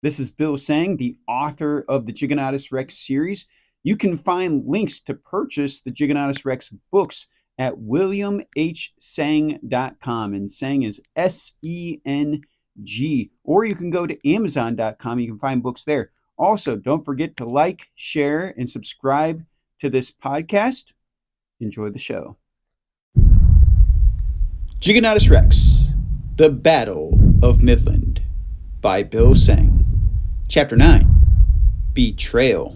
This is Bill Sang, the author of the Giganotus Rex series. You can find links to purchase the Giganotus Rex books at williamhsang.com, and Sang is Seng. Or you can go to amazon.com. You can find books there. Also, don't forget to like, share, and subscribe to this podcast. Enjoy the show. Giganotus Rex, The Battle of Midland, by Bill Sang. Chapter 9, Betrayal.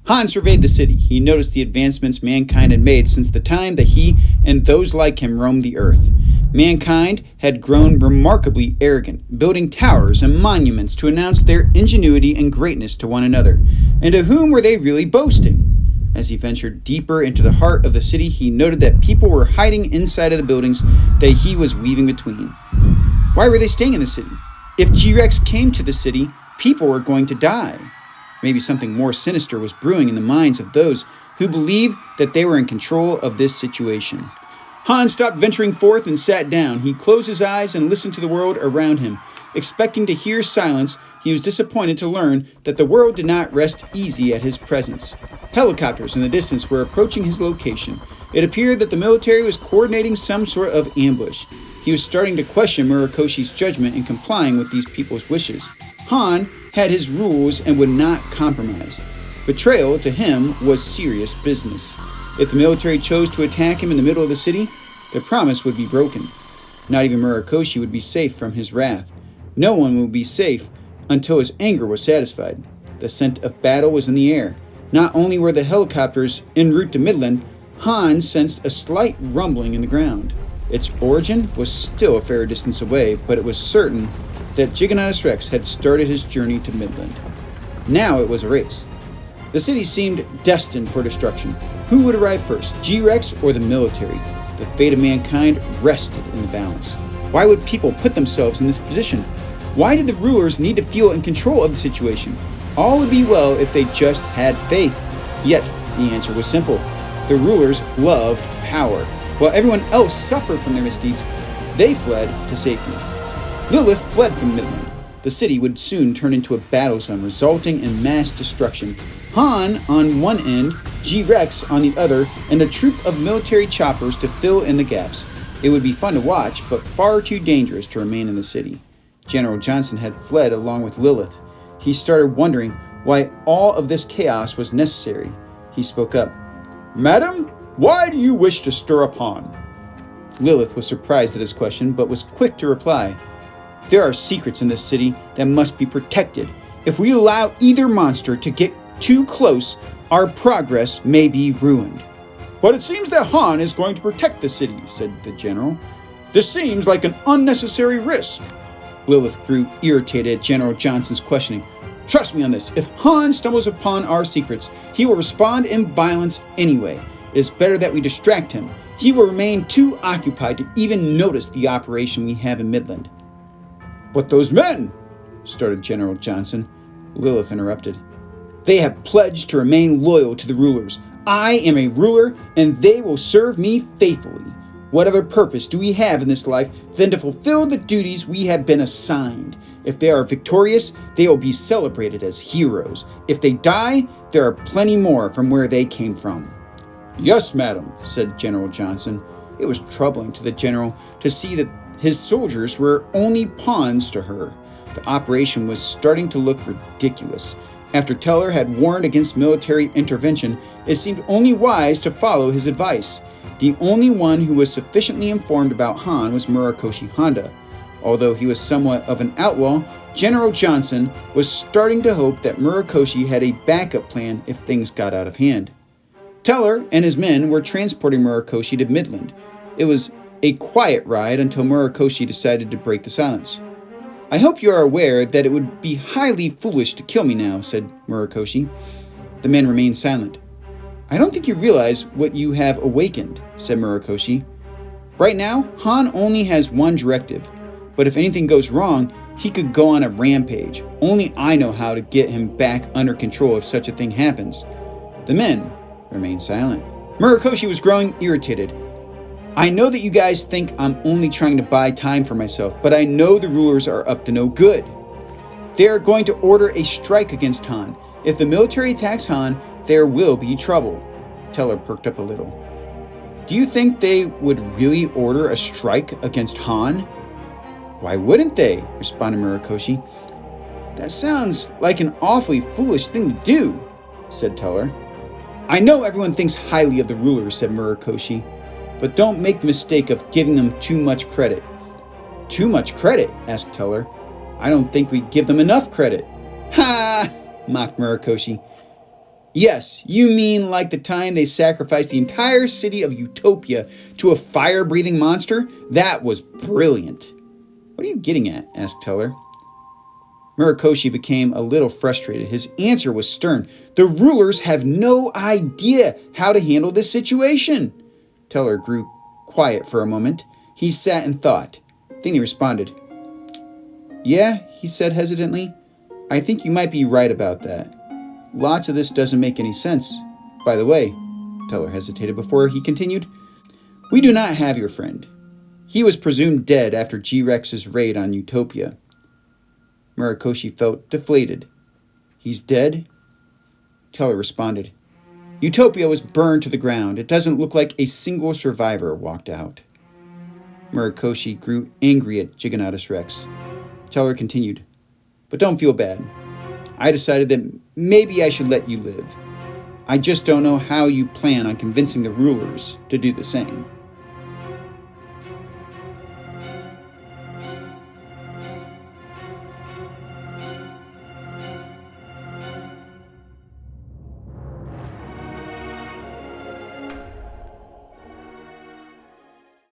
Han surveyed the city. He noticed the advancements mankind had made since the time that he and those like him roamed the earth. Mankind had grown remarkably arrogant, building towers and monuments to announce their ingenuity and greatness to one another. And to whom were they really boasting? As he ventured deeper into the heart of the city, he noted that people were hiding inside of the buildings that he was weaving between. Why were they staying in the city? If G-Rex came to the city, people were going to die. Maybe something more sinister was brewing in the minds of those who believed that they were in control of this situation. Han stopped venturing forth and sat down. He closed his eyes and listened to the world around him. Expecting to hear silence, he was disappointed to learn that the world did not rest easy at his presence. Helicopters in the distance were approaching his location. It appeared that the military was coordinating some sort of ambush. He was starting to question Murokoshi's judgment in complying with these people's wishes. Han had his rules and would not compromise. Betrayal to him was serious business. If the military chose to attack him in the middle of the city, the promise would be broken. Not even Murokoshi would be safe from his wrath. No one would be safe until his anger was satisfied. The scent of battle was in the air. Not only were the helicopters en route to Midland, Han sensed a slight rumbling in the ground. Its origin was still a fair distance away, but it was certain that Giganotus Rex had started his journey to Midland. Now it was a race. The city seemed destined for destruction. Who would arrive first, G-Rex or the military? The fate of mankind rested in the balance. Why would people put themselves in this position? Why did the rulers need to feel in control of the situation? All would be well if they just had faith. Yet, the answer was simple. The rulers loved power. While everyone else suffered from their misdeeds, they fled to safety. Lilith fled from Midland. The city would soon turn into a battle zone, resulting in mass destruction. Han on one end, G-Rex on the other, and a troop of military choppers to fill in the gaps. It would be fun to watch, but far too dangerous to remain in the city. General Johnson had fled along with Lilith. He started wondering why all of this chaos was necessary. He spoke up. "Madam, why do you wish to stir up Han?" Lilith was surprised at his question, but was quick to reply. "There are secrets in this city that must be protected. If we allow either monster to get too close, our progress may be ruined." "But it seems that Han is going to protect the city," said the general. "This seems like an unnecessary risk." Lilith grew irritated at General Johnson's questioning. "Trust me on this. If Han stumbles upon our secrets, he will respond in violence anyway. It is better that we distract him. He will remain too occupied to even notice the operation we have in Midland." "But those men," started General Johnson. Lilith interrupted. "They have pledged to remain loyal to the rulers. I am a ruler, and they will serve me faithfully. What other purpose do we have in this life than to fulfill the duties we have been assigned? If they are victorious, they will be celebrated as heroes. If they die, there are plenty more from where they came from." "Yes, madam," said General Johnson. It was troubling to the general to see that his soldiers were only pawns to her. The operation was starting to look ridiculous. After Teller had warned against military intervention, it seemed only wise to follow his advice. The only one who was sufficiently informed about Han was Murokoshi Honda. Although he was somewhat of an outlaw, General Johnson was starting to hope that Murokoshi had a backup plan if things got out of hand. Teller and his men were transporting Murokoshi to Midland. It was a quiet ride until Murokoshi decided to break the silence. "I hope you are aware that it would be highly foolish to kill me now," said Murokoshi. The men remained silent. "I don't think you realize what you have awakened," said Murokoshi. "Right now, Han only has one directive, but if anything goes wrong, he could go on a rampage. Only I know how to get him back under control if such a thing happens." The men remained silent. Murokoshi was growing irritated. "I know that you guys think I'm only trying to buy time for myself, but I know the rulers are up to no good." They are going to order a strike against Han. If the military attacks Han, there will be trouble. Teller perked up a little. Do you think they would really order a strike against Han? Why wouldn't they? Responded Murakoshi. That sounds like an awfully foolish thing to do, said Teller. I know everyone thinks highly of the rulers, said Murakoshi, but don't make the mistake of giving them too much credit. Too much credit? Asked Teller. I don't think we'd give them enough credit. Ha! Mocked Murakoshi. Yes, you mean like the time they sacrificed the entire city of Utopia to a fire-breathing monster? That was brilliant. What are you getting at? Asked Teller. Murakoshi became a little frustrated. His answer was stern. The rulers have no idea how to handle this situation. Teller grew quiet for a moment. He sat and thought. Then he responded. Yeah, he said hesitantly. I think you might be right about that. Lots of this doesn't make any sense. By the way, Teller hesitated before he continued. We do not have your friend. He was presumed dead after G-Rex's raid on Utopia. Murakoshi felt deflated. He's dead? Teller responded. Utopia was burned to the ground. It doesn't look like a single survivor walked out. Murakoshi grew angry at Giganotus Rex. Teller continued. But don't feel bad. I decided that maybe I should let you live. I just don't know how you plan on convincing the rulers to do the same.